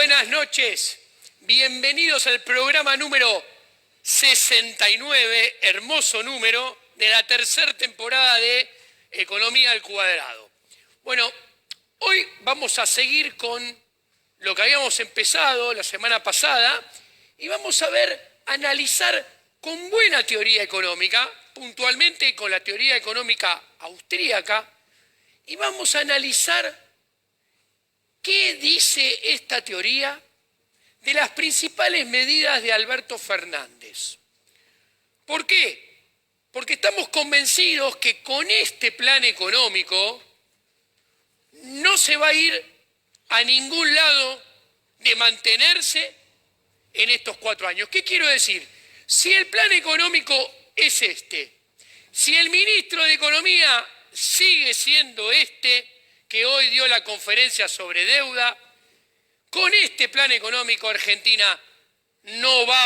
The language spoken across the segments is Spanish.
Buenas noches, bienvenidos al programa número 69, hermoso número, de la tercera temporada de Economía al Cuadrado. Bueno, hoy vamos a seguir con lo que habíamos empezado la semana pasada y vamos a analizar con buena teoría económica, puntualmente con la teoría económica austríaca, y vamos a analizar qué dice esta teoría de las principales medidas de Alberto Fernández. ¿Por qué? Porque estamos convencidos que con este plan económico no se va a ir a ningún lado de mantenerse en estos 4 años. ¿Qué quiero decir? Si el plan económico es este, si el ministro de Economía sigue siendo este, que hoy dio la conferencia sobre deuda, con este plan económico Argentina no va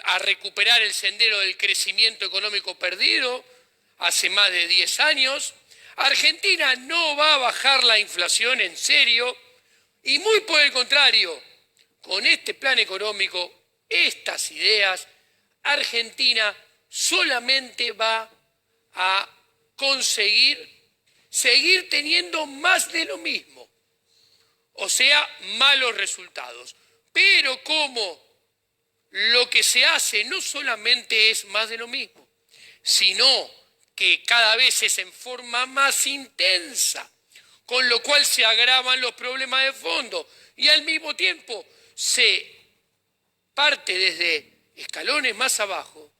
a recuperar el sendero del crecimiento económico perdido hace más de 10 años, Argentina no va a bajar la inflación en serio y muy por el contrario, con este plan económico, estas ideas, Argentina solamente va a conseguir seguir teniendo más de lo mismo, o sea, malos resultados. Pero como lo que se hace no solamente es más de lo mismo, sino que cada vez es en forma más intensa, con lo cual se agravan los problemas de fondo y al mismo tiempo se parte desde escalones más abajo,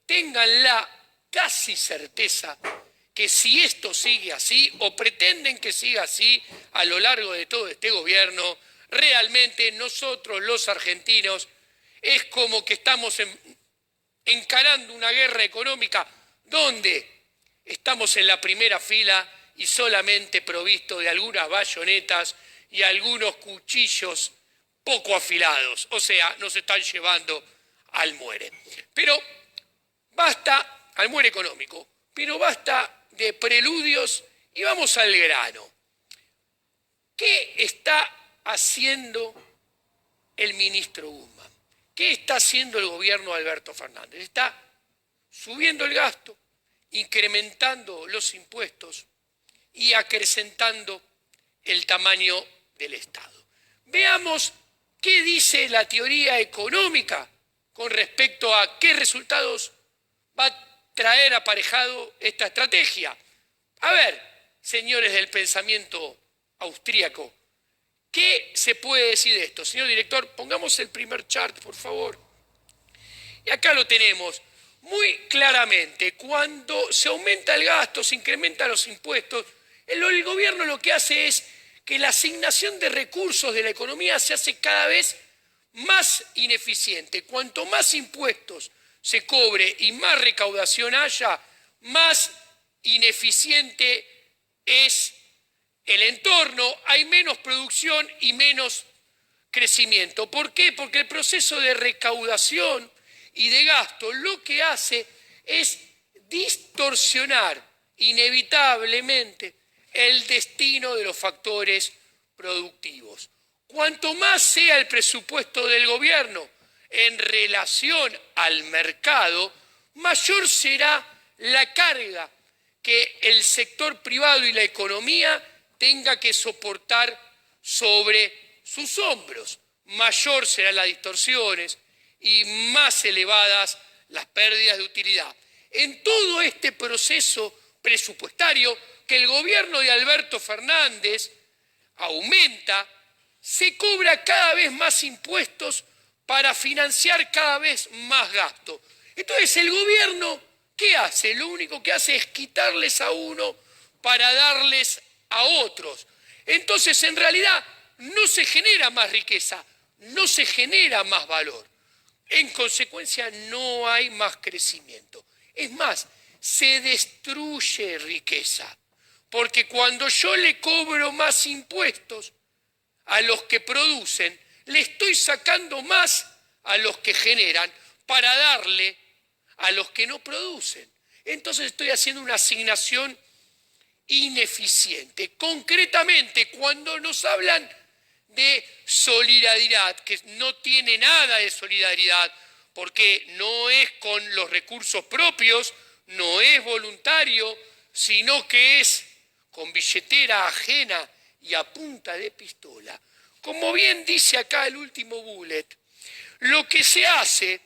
tengan la casi certeza que si esto sigue así o pretenden que siga así a lo largo de todo este gobierno, realmente nosotros los argentinos es como que estamos encarando una guerra económica donde estamos en la primera fila y solamente provisto de algunas bayonetas y algunos cuchillos poco afilados, o sea, nos están llevando al muere. Pero basta, al muere económico, pero basta de preludios y vamos al grano. ¿Qué está haciendo el ministro Guzmán? ¿Qué está haciendo el gobierno de Alberto Fernández? Está subiendo el gasto, incrementando los impuestos y acrecentando el tamaño del Estado. Veamos qué dice la teoría económica con respecto a qué resultados va a traer aparejado esta estrategia. A ver, señores del pensamiento austríaco, ¿qué se puede decir de esto? Señor director, pongamos el primer chart, por favor. Y acá lo tenemos muy claramente. Cuando se aumenta el gasto, se incrementan los impuestos, el gobierno lo que hace es que la asignación de recursos de la economía se hace cada vez más ineficiente. Cuanto más impuestos se cobre y más recaudación haya, más ineficiente es el entorno, hay menos producción y menos crecimiento. ¿Por qué? Porque el proceso de recaudación y de gasto lo que hace es distorsionar inevitablemente el destino de los factores productivos. Cuanto más sea el presupuesto del gobierno en relación al mercado, mayor será la carga que el sector privado y la economía tenga que soportar sobre sus hombros. Mayor serán las distorsiones y más elevadas las pérdidas de utilidad. En todo este proceso presupuestario que el gobierno de Alberto Fernández aumenta, se cobra cada vez más impuestos para financiar cada vez más gasto. Entonces el gobierno, ¿qué hace? Lo único que hace es quitarles a uno para darles a otros. Entonces en realidad no se genera más riqueza, no se genera más valor. En consecuencia no hay más crecimiento. Es más, se destruye riqueza. Porque cuando yo le cobro más impuestos a los que producen, le estoy sacando más a los que generan para darle a los que no producen. Entonces estoy haciendo una asignación ineficiente. Concretamente, cuando nos hablan de solidaridad, que no tiene nada de solidaridad, porque no es con los recursos propios, no es voluntario, sino que es con billetera ajena y a punta de pistola. Como bien dice acá el último bullet, lo que se hace,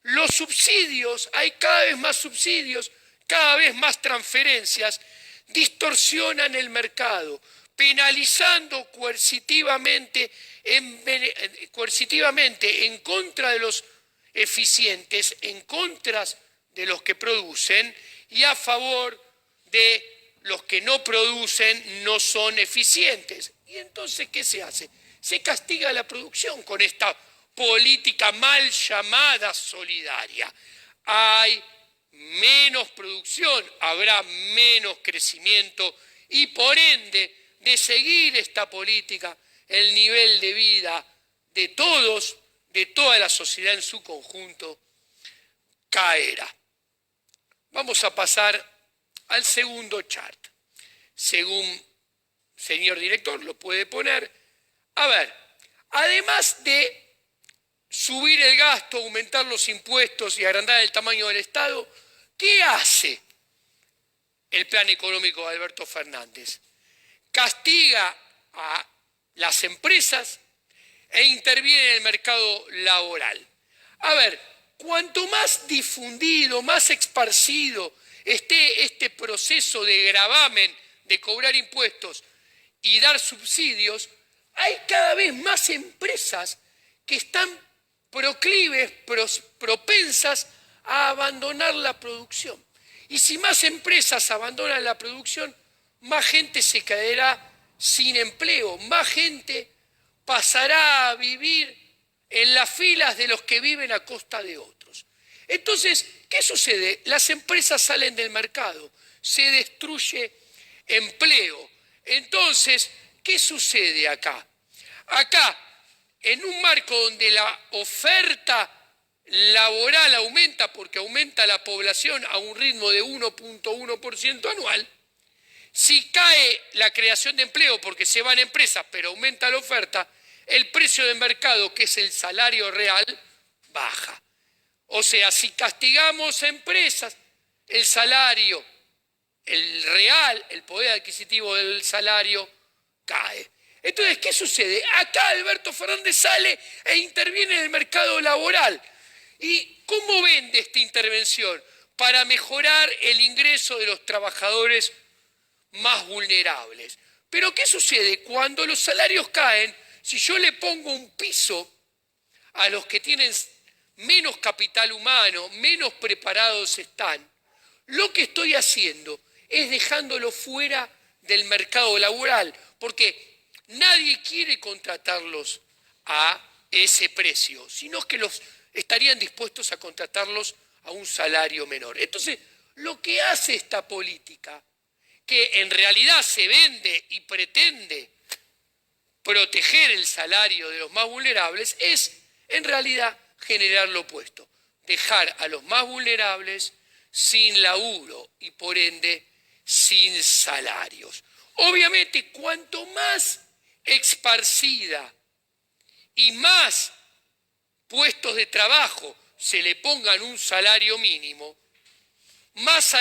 los subsidios, hay cada vez más subsidios, cada vez más transferencias, distorsionan el mercado, penalizando coercitivamente en contra de los eficientes, en contra de los que producen y a favor de los que no producen, no son eficientes. ¿Y entonces qué se hace? Se castiga la producción con esta política mal llamada solidaria. Hay menos producción, habrá menos crecimiento y por ende, de seguir esta política, el nivel de vida de todos, de toda la sociedad en su conjunto, caerá. Vamos a pasar al segundo chart. Según señor director lo puede poner. A ver, además de subir el gasto, aumentar los impuestos y agrandar el tamaño del Estado, ¿qué hace el plan económico de Alberto Fernández? Castiga a las empresas e interviene en el mercado laboral. A ver, cuanto más difundido, más esparcido esté este proceso de gravamen, de cobrar impuestos y dar subsidios, hay cada vez más empresas que están proclives, propensas a abandonar la producción. Y si más empresas abandonan la producción, más gente se quedará sin empleo, más gente pasará a vivir en las filas de los que viven a costa de otros. Entonces, ¿qué sucede? Las empresas salen del mercado, se destruye empleo. Entonces, ¿qué sucede acá? Acá, en un marco donde la oferta laboral aumenta porque aumenta la población a un ritmo de 1.1% anual, si cae la creación de empleo porque se van empresas pero aumenta la oferta, el precio de mercado, que es el salario real, baja. O sea, si castigamos a empresas, el salario, el real, el poder adquisitivo del salario cae. Entonces, ¿qué sucede? Acá Alberto Fernández sale e interviene en el mercado laboral. ¿Y cómo vende esta intervención? Para mejorar el ingreso de los trabajadores más vulnerables. Pero ¿qué sucede? Cuando los salarios caen, si yo le pongo un piso a los que tienen menos capital humano, menos preparados están, lo que estoy haciendo es dejándolo fuera del mercado laboral, porque nadie quiere contratarlos a ese precio, sino que los estarían dispuestos a contratarlos a un salario menor. Entonces, lo que hace esta política, que en realidad se vende y pretende proteger el salario de los más vulnerables, es en realidad generar lo opuesto, dejar a los más vulnerables sin laburo y por ende sin salarios. Obviamente, cuanto más esparcida y más puestos de trabajo se le pongan un salario mínimo, más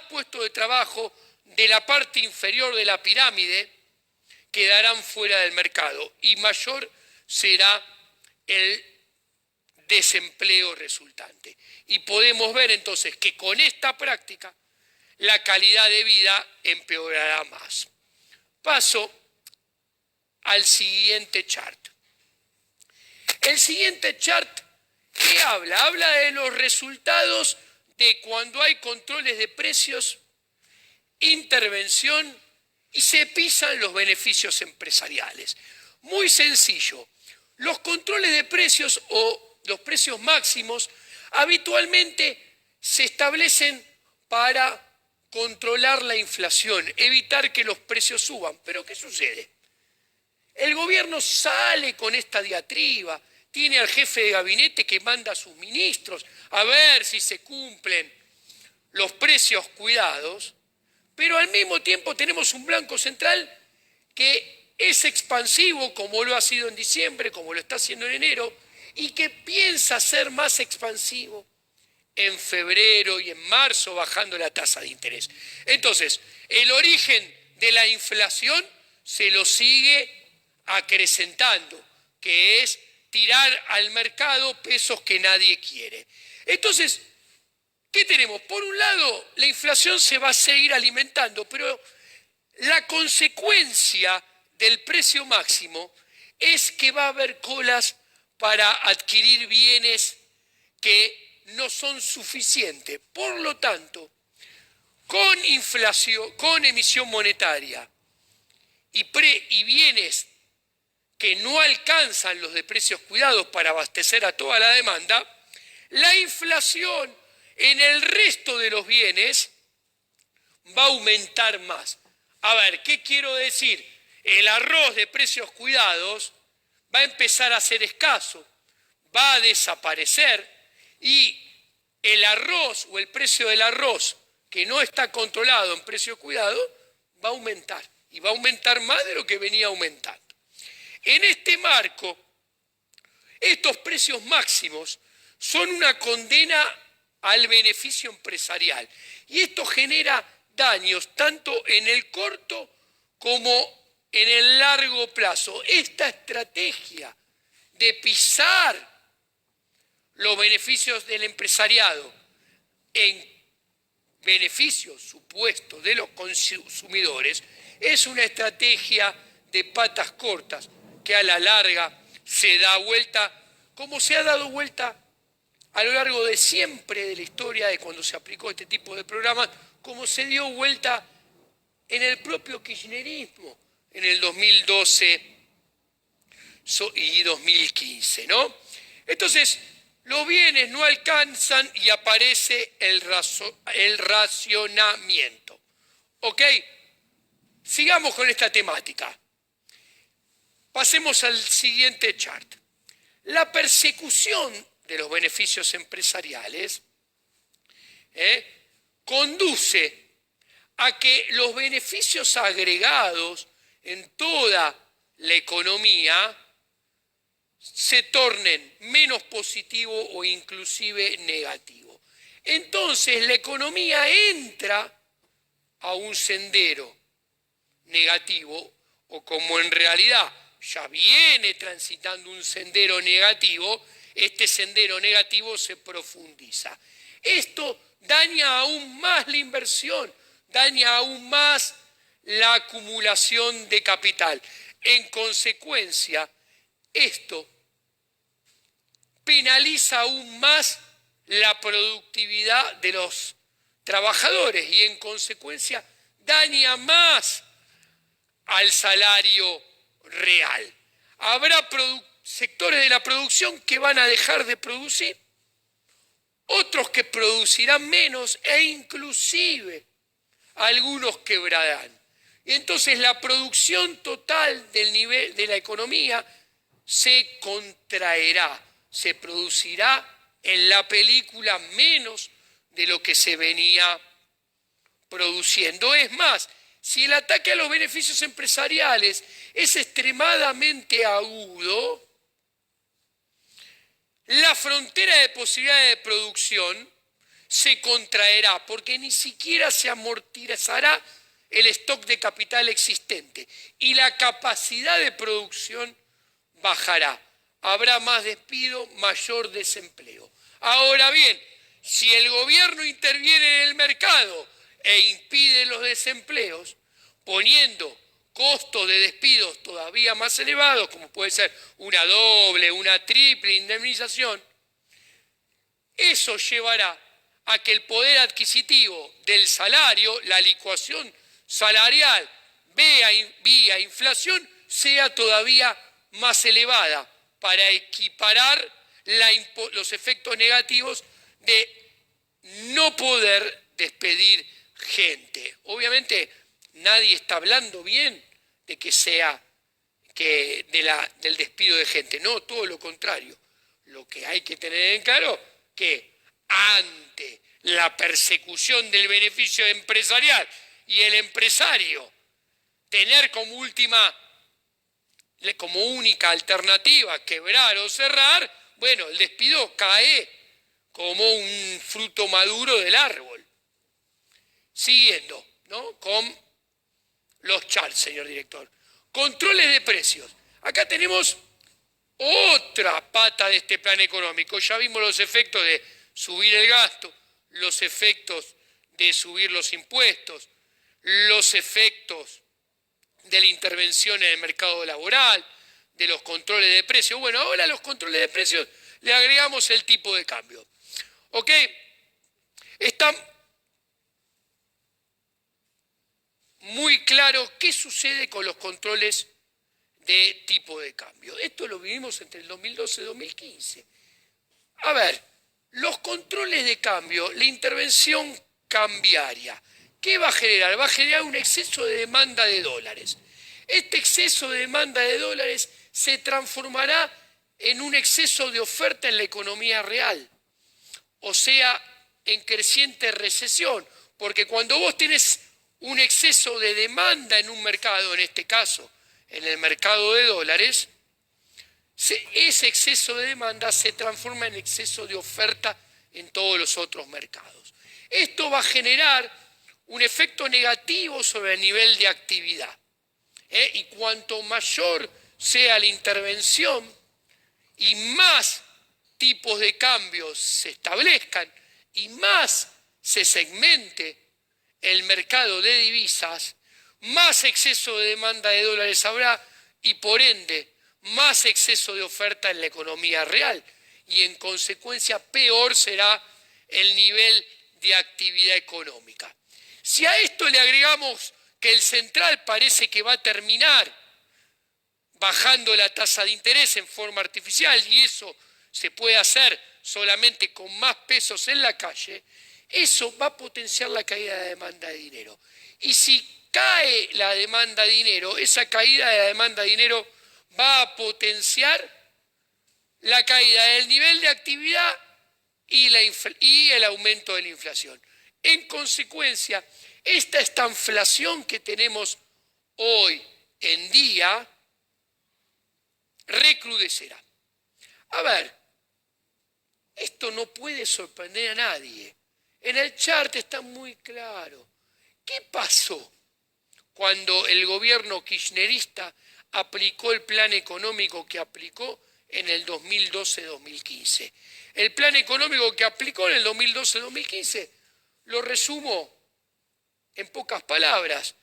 puestos de trabajo de la parte inferior de la pirámide quedarán fuera del mercado y mayor será el desempleo resultante. Y podemos ver entonces que con esta práctica la calidad de vida empeorará más. Paso al siguiente chart. El siguiente chart, ¿qué habla? Habla de los resultados de cuando hay controles de precios, intervención y se pisan los beneficios empresariales. Muy sencillo. Los controles de precios o los precios máximos habitualmente se establecen para controlar la inflación, evitar que los precios suban. ¿Pero qué sucede? El gobierno sale con esta diatriba, tiene al jefe de gabinete que manda a sus ministros a ver si se cumplen los precios cuidados, pero al mismo tiempo tenemos un Banco Central que es expansivo como lo ha sido en diciembre, como lo está haciendo en enero, y que piensa ser más expansivo en febrero y en marzo, bajando la tasa de interés. Entonces, el origen de la inflación se lo sigue acrecentando, que es tirar al mercado pesos que nadie quiere. Entonces, ¿qué tenemos? Por un lado, la inflación se va a seguir alimentando, pero la consecuencia del precio máximo es que va a haber colas para adquirir bienes que no son suficientes. Por lo tanto, con inflación, con emisión monetaria y bienes que no alcanzan los de precios cuidados para abastecer a toda la demanda, la inflación en el resto de los bienes va a aumentar más. A ver, ¿qué quiero decir? El arroz de precios cuidados va a empezar a ser escaso, va a desaparecer y el arroz o el precio del arroz que no está controlado en precios cuidados va a aumentar y va a aumentar más de lo que venía aumentando. En este marco, estos precios máximos son una condena al beneficio empresarial y esto genera daños tanto en el corto como en el largo plazo. Esta estrategia de pisar los beneficios del empresariado en beneficios supuestos de los consumidores es una estrategia de patas cortas que a la larga se da vuelta, como se ha dado vuelta a lo largo de siempre de la historia de cuando se aplicó este tipo de programas, como se dio vuelta en el propio kirchnerismo en el 2012 y 2015, ¿no? Entonces, los bienes no alcanzan y aparece el racionamiento. ¿Ok? Sigamos con esta temática. Pasemos al siguiente chart. La persecución de los beneficios empresariales conduce a que los beneficios agregados en toda la economía se tornen menos positivos o inclusive negativos. Entonces la economía entra a un sendero negativo o como en realidad ya viene transitando un sendero negativo, este sendero negativo se profundiza. Esto daña aún más la inversión, daña aún más la acumulación de capital. En consecuencia, esto penaliza aún más la productividad de los trabajadores y en consecuencia daña más al salario real. Habrá sectores de la producción que van a dejar de producir, otros que producirán menos e inclusive algunos quebrarán. Y entonces la producción total del nivel de la economía se contraerá, se producirá en la película menos de lo que se venía produciendo. Es más, si el ataque a los beneficios empresariales es extremadamente agudo, la frontera de posibilidades de producción se contraerá porque ni siquiera se amortizará el stock de capital existente y la capacidad de producción bajará. Habrá más despido, mayor desempleo. Ahora bien, si el gobierno interviene en el mercado e impide los desempleos, poniendo costos de despidos todavía más elevados, como puede ser una doble, una triple indemnización, eso llevará a que el poder adquisitivo del salario, la licuación salarial vía inflación, sea todavía más elevada para equiparar los efectos negativos de no poder despedir gente. Obviamente nadie está hablando bien de que sea del despido de gente, no, todo lo contrario. Lo que hay que tener en claro que ante la persecución del beneficio empresarial y el empresario tener como última como única alternativa quebrar o cerrar, bueno, el despido cae como un fruto maduro del árbol. Siguiendo, ¿no?, con los charts, señor director. Controles de precios. Acá tenemos otra pata de este plan económico. Ya vimos los efectos de subir el gasto, los efectos de subir los impuestos, los efectos de la intervención en el mercado laboral, de los controles de precios. Bueno, ahora a los controles de precios le agregamos el tipo de cambio. ¿Ok? Está muy claro qué sucede con los controles de tipo de cambio. Esto lo vivimos entre el 2012 y 2015. A ver, los controles de cambio, la intervención cambiaria, ¿qué va a generar? Va a generar un exceso de demanda de dólares. Este exceso de demanda de dólares se transformará en un exceso de oferta en la economía real, o sea, en creciente recesión, porque cuando vos tenés un exceso de demanda en un mercado, en este caso, en el mercado de dólares, ese exceso de demanda se transforma en exceso de oferta en todos los otros mercados. Esto va a generar un efecto negativo sobre el nivel de actividad. Y cuanto mayor sea la intervención y más tipos de cambios se establezcan y más se segmente el mercado de divisas, más exceso de demanda de dólares habrá y por ende más exceso de oferta en la economía real y en consecuencia peor será el nivel de actividad económica. Si a esto le agregamos que el central parece que va a terminar bajando la tasa de interés en forma artificial y eso se puede hacer solamente con más pesos en la calle, eso va a potenciar la caída de demanda de dinero. Y si cae la demanda de dinero, esa caída de la demanda de dinero va a potenciar la caída del nivel de actividad y el aumento de la inflación. En consecuencia, esta estanflación que tenemos hoy en día recrudecerá. A ver, esto no puede sorprender a nadie. En el chart está muy claro. ¿Qué pasó cuando el gobierno kirchnerista aplicó el plan económico que aplicó en el 2012-2015? El plan económico que aplicó en el 2012-2015, lo resumo en pocas palabras,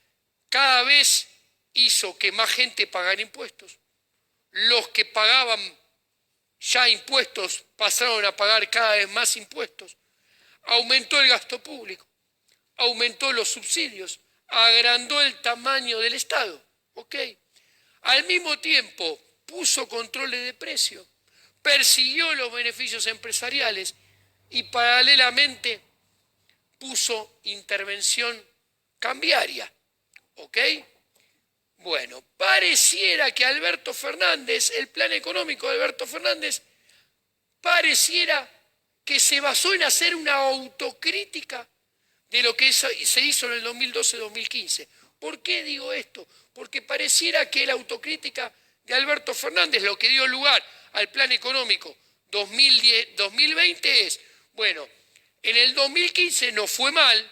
cada vez hizo que más gente pagara impuestos. Los que pagaban ya impuestos pasaron a pagar cada vez más impuestos. Aumentó el gasto público, aumentó los subsidios, agrandó el tamaño del Estado. ¿Ok? Al mismo tiempo puso controles de precios, persiguió los beneficios empresariales y paralelamente puso intervención cambiaria. ¿Ok? Bueno, pareciera que Alberto Fernández, el plan económico de Alberto Fernández, pareciera que se basó en hacer una autocrítica de lo que se hizo en el 2012-2015. ¿Por qué digo esto? Porque pareciera que la autocrítica de Alberto Fernández, lo que dio lugar al plan económico 2010-2020 es, bueno, en el 2015 no fue mal,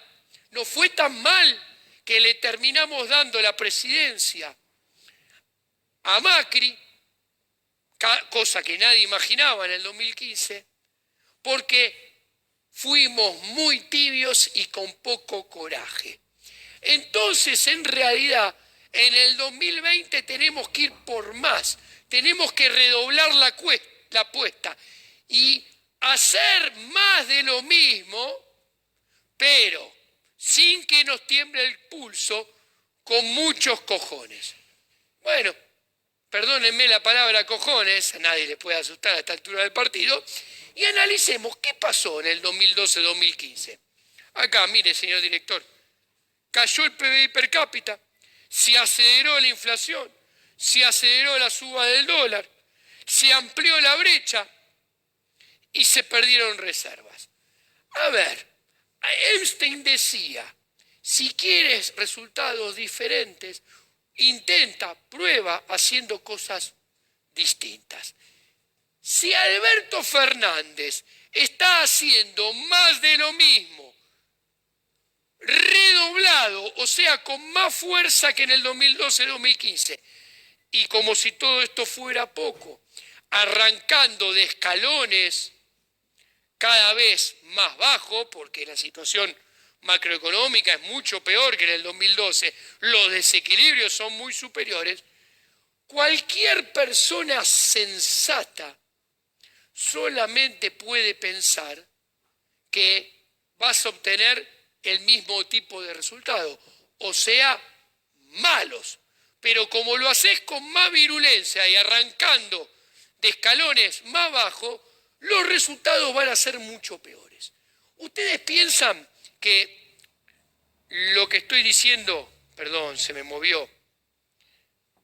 no fue tan mal que le terminamos dando la presidencia a Macri, cosa que nadie imaginaba en el 2015, porque fuimos muy tibios y con poco coraje. Entonces, en realidad, en el 2020 tenemos que ir por más, tenemos que redoblar la apuesta y hacer más de lo mismo, pero sin que nos tiemble el pulso, con muchos cojones. Bueno, perdónenme la palabra cojones, a nadie le puede asustar a esta altura del partido, y analicemos qué pasó en el 2012-2015. Acá, mire, señor director, cayó el PBI per cápita, se aceleró la inflación, se aceleró la suba del dólar, se amplió la brecha y se perdieron reservas. A ver, Einstein decía, si quieres resultados diferentes, intenta, prueba haciendo cosas distintas. Si Alberto Fernández está haciendo más de lo mismo, redoblado, o sea, con más fuerza que en el 2012-2015, y como si todo esto fuera poco, arrancando de escalones cada vez más bajos, porque la situación macroeconómica es mucho peor que en el 2012, los desequilibrios son muy superiores, cualquier persona sensata solamente puede pensar que vas a obtener el mismo tipo de resultado, o sea, malos. Pero como lo haces con más virulencia y arrancando de escalones más bajos, los resultados van a ser mucho peores. ¿Ustedes piensan que lo que estoy diciendo, perdón, se me movió,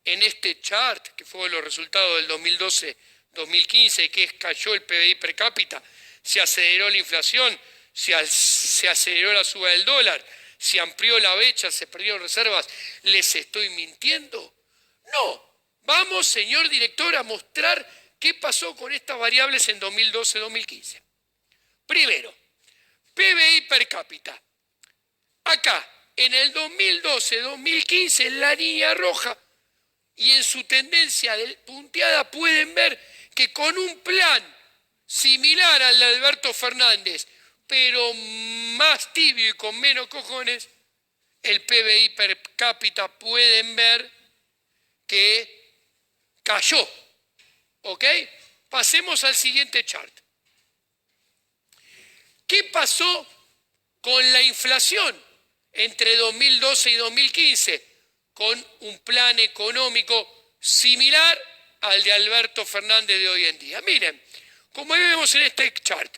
en este chart, que fue los resultados del 2012-2015, que cayó el PBI per cápita, se aceleró la inflación, se aceleró la suba del dólar, se amplió la brecha, se perdieron reservas, ¿les estoy mintiendo? No, vamos, señor director, a mostrar qué pasó con estas variables en 2012-2015. Primero, PBI per cápita. Acá, en el 2012-2015, en la línea roja y en su tendencia punteada, pueden ver que con un plan similar al de Alberto Fernández, pero más tibio y con menos cojones, el PBI per cápita pueden ver que cayó. ¿Ok? Pasemos al siguiente chart. ¿Qué pasó con la inflación entre 2012 y 2015? Con un plan económico similar al de Alberto Fernández de hoy en día. Miren, como vemos en este chart,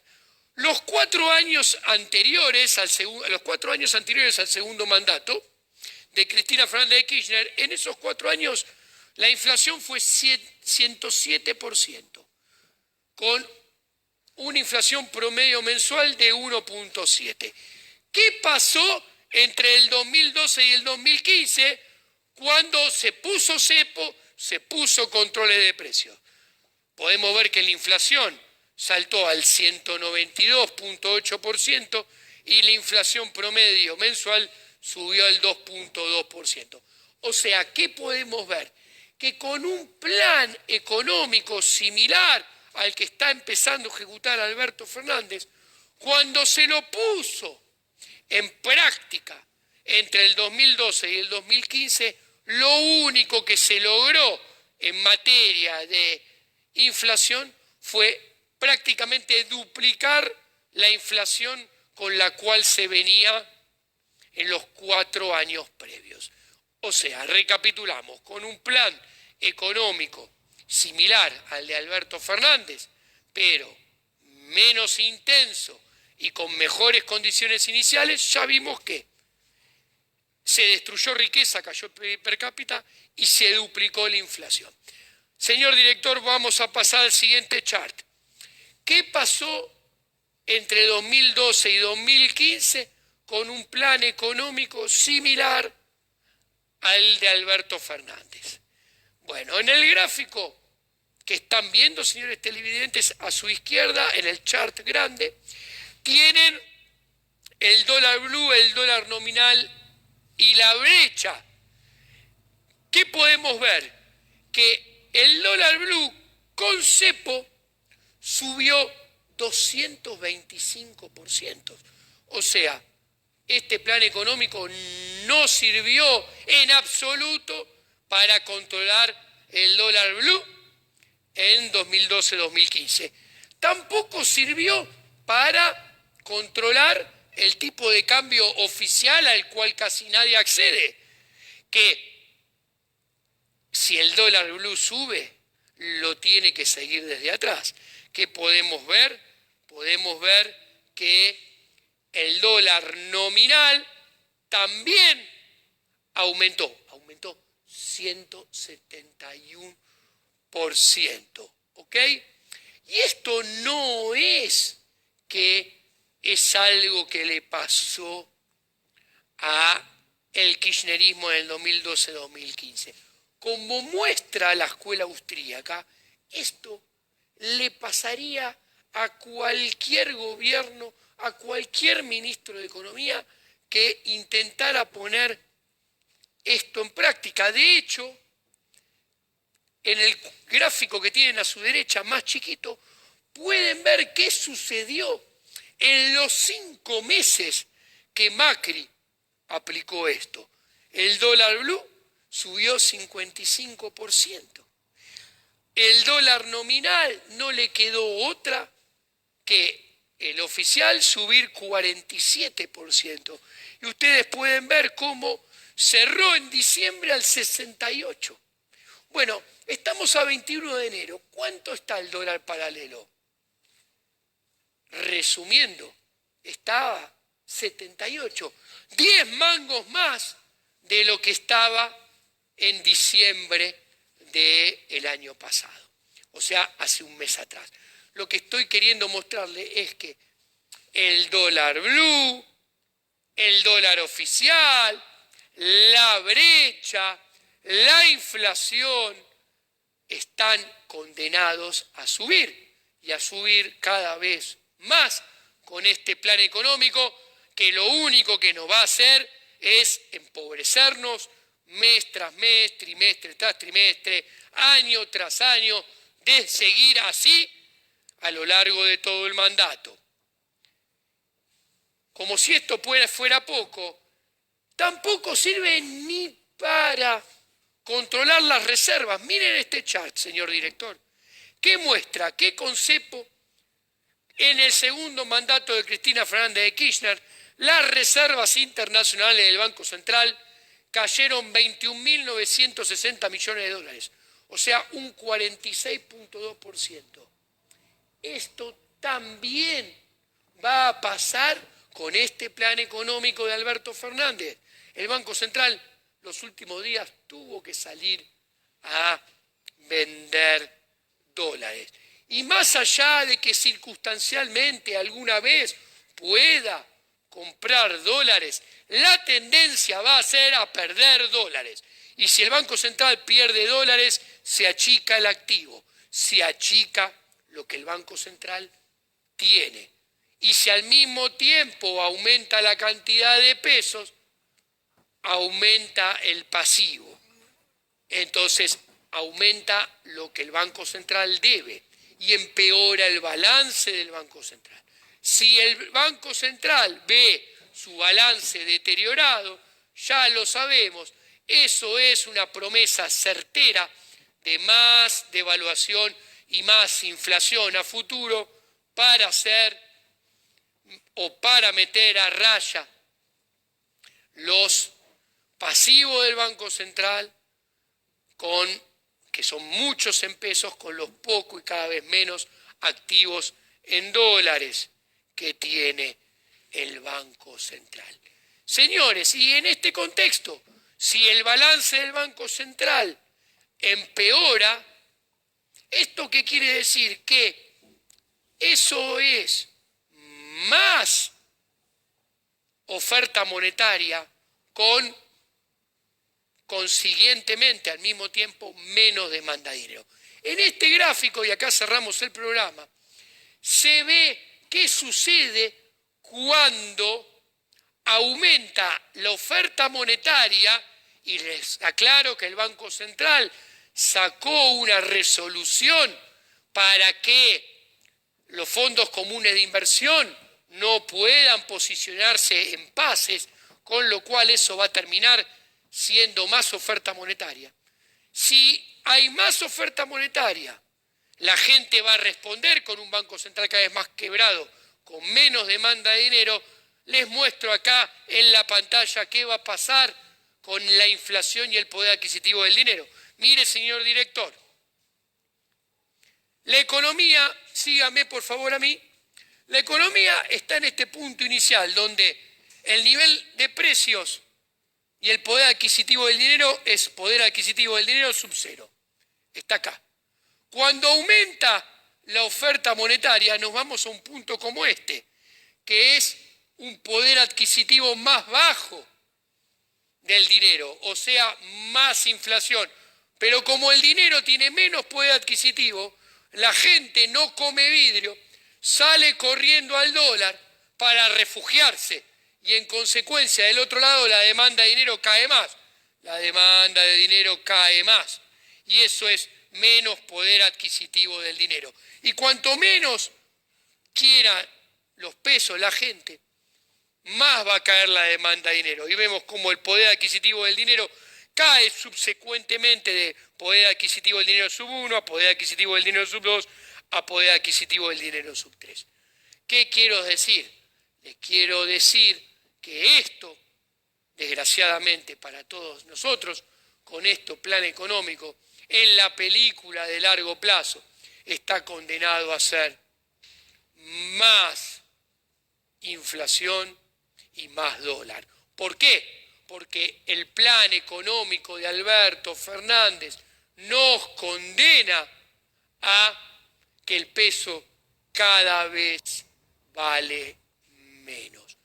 los 4 años anteriores al segundo mandato de Cristina Fernández de Kirchner, en esos 4 años la inflación fue 107%, con una inflación promedio mensual de 1.7. ¿Qué pasó entre el 2012 y el 2015 cuando se puso cepo, se puso controles de precios? Podemos ver que la inflación saltó al 192.8% y la inflación promedio mensual subió al 2.2%. O sea, ¿qué podemos ver? Que con un plan económico similar al que está empezando a ejecutar Alberto Fernández, cuando se lo puso en práctica entre el 2012 y el 2015, lo único que se logró en materia de inflación fue prácticamente duplicar la inflación con la cual se venía en los 4 años previos. O sea, recapitulamos, con un plan económico similar al de Alberto Fernández, pero menos intenso y con mejores condiciones iniciales, ya vimos que se destruyó riqueza, cayó el PIB per cápita y se duplicó la inflación. Señor director, vamos a pasar al siguiente chart. ¿Qué pasó entre 2012 y 2015 con un plan económico similar al de Alberto Fernández? Bueno, en el gráfico que están viendo, señores televidentes, a su izquierda, en el chart grande, tienen el dólar blue, el dólar nominal y la brecha. ¿Qué podemos ver? Que el dólar blue con cepo subió 225%. O sea, este plan económico no sirvió en absoluto para controlar el dólar blue en 2012-2015. Tampoco sirvió para controlar el tipo de cambio oficial al cual casi nadie accede, que si el dólar blue sube, lo tiene que seguir desde atrás. ¿Qué podemos ver? Podemos ver que el dólar nominal también aumentó 171%, ¿ok? Y esto no es que es algo que le pasó a el kirchnerismo en el 2012-2015. Como muestra la escuela austríaca, esto le pasaría a cualquier gobierno, a cualquier ministro de Economía que intentara poner esto en práctica. De hecho, en el gráfico que tienen a su derecha, más chiquito, pueden ver qué sucedió en los 5 meses que Macri aplicó esto. El dólar blue subió 55%. El dólar nominal no le quedó otra que el oficial subir 47%. Y ustedes pueden ver cómo cerró en diciembre al 68%. Bueno, estamos a 21 de enero. ¿Cuánto está el dólar paralelo? Resumiendo, estaba 78. 10 mangos más de lo que estaba en diciembre del año pasado. O sea, hace un mes atrás. Lo que estoy queriendo mostrarle es que el dólar blue, el dólar oficial, la brecha, la inflación están condenados a subir y a subir cada vez más con este plan económico que lo único que nos va a hacer es empobrecernos mes tras mes, trimestre tras trimestre, año tras año, de seguir así a lo largo de todo el mandato. Como si esto fuera poco, tampoco sirve ni para controlar las reservas. Miren este chart, señor director, que muestra que con cepo, en el segundo mandato de Cristina Fernández de Kirchner, las reservas internacionales del Banco Central cayeron 21.960 millones de dólares, o sea, un 46.2%. Esto también va a pasar con este plan económico de Alberto Fernández. El Banco Central los últimos días tuvo que salir a vender dólares. Y más allá de que circunstancialmente alguna vez pueda comprar dólares, la tendencia va a ser a perder dólares. Y si el Banco Central pierde dólares, se achica el activo, se achica lo que el Banco Central tiene. Y si al mismo tiempo aumenta la cantidad de pesos, aumenta el pasivo. Entonces aumenta lo que el Banco Central debe y empeora el balance del Banco Central. Si el Banco Central ve su balance deteriorado, ya lo sabemos, eso es una promesa certera de más devaluación y más inflación a futuro para hacer o para meter a raya los pasivos del Banco Central, que son muchos en pesos, con los pocos y cada vez menos activos en dólares que tiene el Banco Central. Señores, y en este contexto, si el balance del Banco Central empeora, ¿esto qué quiere decir? Que eso es más oferta monetaria con, consiguientemente, al mismo tiempo, menos demanda de dinero. En este gráfico, y acá cerramos el programa, se ve qué sucede cuando aumenta la oferta monetaria, y les aclaro que el Banco Central sacó una resolución para que los fondos comunes de inversión no puedan posicionarse en pases, con lo cual eso va a terminar siendo más oferta monetaria. Si hay más oferta monetaria, la gente va a responder con un Banco Central cada vez más quebrado, con menos demanda de dinero. Les muestro acá en la pantalla qué va a pasar con la inflación y el poder adquisitivo del dinero. Mire, señor director, la economía, sígame por favor a mí, la economía está en este punto inicial donde el nivel de precios y el poder adquisitivo del dinero es poder adquisitivo del dinero sub cero. Está acá. Cuando aumenta la oferta monetaria nos vamos a un punto como este, que es un poder adquisitivo más bajo del dinero, o sea, más inflación. Pero como el dinero tiene menos poder adquisitivo, la gente no come vidrio, sale corriendo al dólar para refugiarse y en consecuencia del otro lado la demanda de dinero cae más. La demanda de dinero cae más y eso es menos poder adquisitivo del dinero. Y cuanto menos quiera los pesos la gente, más va a caer la demanda de dinero. Y vemos cómo el poder adquisitivo del dinero cae subsecuentemente de poder adquisitivo del dinero sub 1 a poder adquisitivo del dinero sub 2 a poder adquisitivo del dinero sub 3. ¿Qué quiero decir? Les quiero decir que esto, desgraciadamente para todos nosotros, con este plan económico, en la película de largo plazo, está condenado a ser más inflación y más dólar. ¿Por qué? Porque el plan económico de Alberto Fernández nos condena a que el peso cada vez vale menos.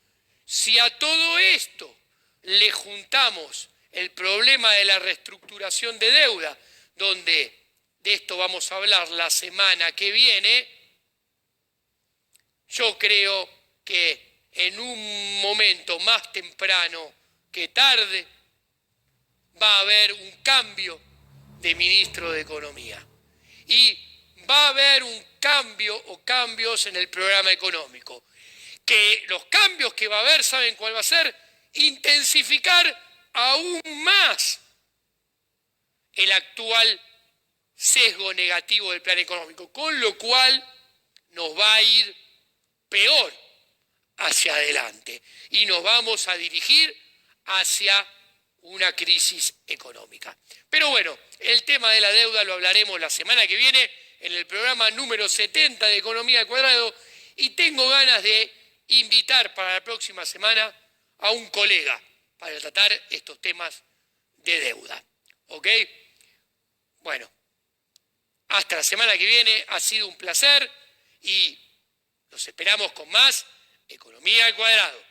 Si a todo esto le juntamos el problema de la reestructuración de deuda, donde de esto vamos a hablar la semana que viene, yo creo que en un momento más temprano que tarde va a haber un cambio de ministro de Economía. Y va a haber un cambio o cambios en el programa económico. Que los cambios que va a haber, ¿saben cuál va a ser? Intensificar aún más el actual sesgo negativo del plan económico, con lo cual nos va a ir peor hacia adelante y nos vamos a dirigir hacia una crisis económica. Pero bueno, el tema de la deuda lo hablaremos la semana que viene en el programa número 70 de Economía al Cuadrado y tengo ganas de invitar para la próxima semana a un colega para tratar estos temas de deuda. ¿Ok? Bueno, hasta la semana que viene, ha sido un placer y los esperamos con más Economía al Cuadrado.